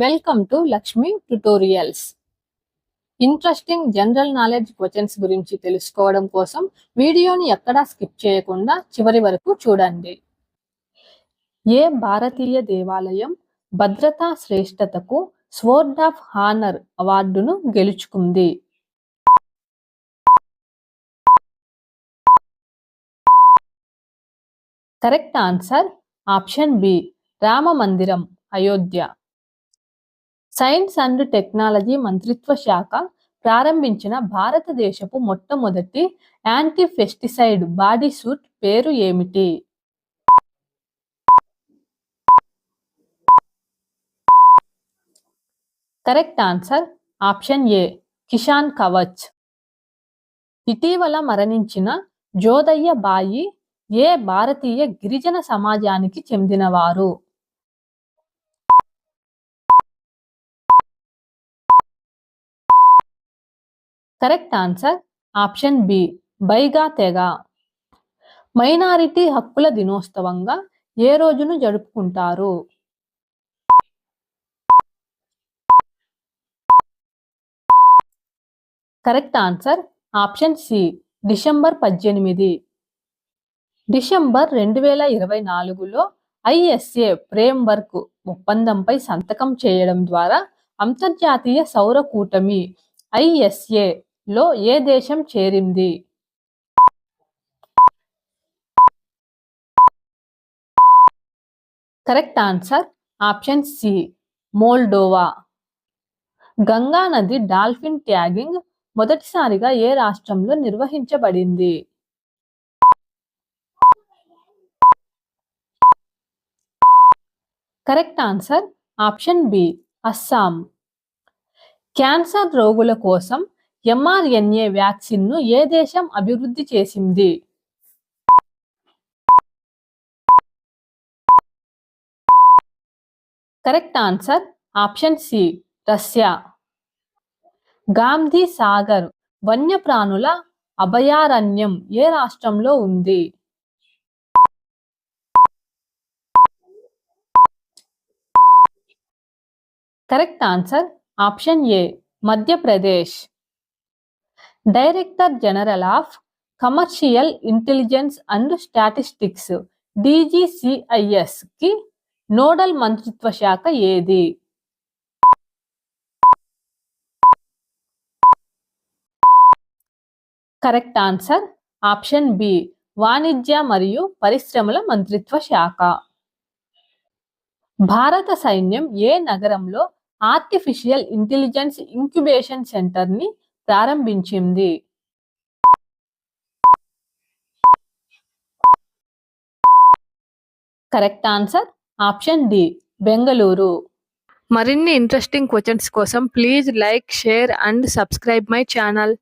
Welcome to Lakshmi tutorials. Interesting general knowledge questions గురించి తెలుసుకోవడం కోసం వీడియోని ఎక్కడా స్కిప్ చేయకుండా చివరి వరకు చూడండి. ఏ భారతీయ దేవాలయం భద్రతా శ్రేష్టతకు స్వోర్డ్ ఆఫ్ హానర్ అవార్డును గెలుచుకుంది? Correct answer option B, Rama మందిరం, అయోధ్య. సైన్స్ అండ్ టెక్నాలజీ మంత్రిత్వ శాఖ ప్రారంభించిన భారతదేశపు మొట్టమొదటి యాంటీ పెస్టిసైడ్ బాడీ సూట్ పేరు ఏమిటి? Correct answer option A, Kisan Kavach. ఇటీవల మరణించిన జోదయ్య బాయి ఏ భారతీయ గిరిజన సమాజానికి చెందినవారు? Correct answer option B, Baiga తెగ. మైనారిటీ హక్కుల దినోత్సవంగా ఏ రోజును జరుపుకుంటారు? Correct answer option C, December 18. December 2024లో ఐఎస్ఏ ఫ్రేమ్వర్క్ ఒప్పందంపై సంతకం చేయడం ద్వారా అంతర్జాతీయ సౌర కూటమి ఐఎస్ఏ లో ఏ దేశం చేరింది? Correct answer option C, Moldova. Ganga నది డాల్ఫిన్ ట్యాగింగ్ మొదటిసారిగా ఏ రాష్ట్రంలో నిర్వహించబడింది? Correct answer option B, Assam. Cancer రోగుల కోసం ఎంఆర్ఎన్ఏ వ్యాక్సిన్ను ఏ దేశం అభివృద్ధి చేసింది? Correct answer option C, Russia. Gandhi Sagar వన్యప్రాణుల అభయారణ్యం ఏ రాష్ట్రంలో ఉంది? Correct answer option A, Madhya Pradesh. Director general of commercial intelligence and statistics DGCIS కి నోడల్ మంత్రిత్వ శాఖ ఏది? కరెక్ట్ ఆన్సర్ ఆప్షన్ బి, వాణిజ్య మరియు పరిశ్రమల మంత్రిత్వ శాఖ. భారత సైన్యం ఏ నగరంలో ఆర్టిఫిషియల్ ఇంటెలిజెన్స్ ఇంక్యుబేషన్ సెంటర్ని ప్రారంభించింది? Correct answer option D, Bengaluru. మరిన్ని ఇంట్రెస్టింగ్ క్వశ్చన్స్ కోసం please like, share and subscribe my channel.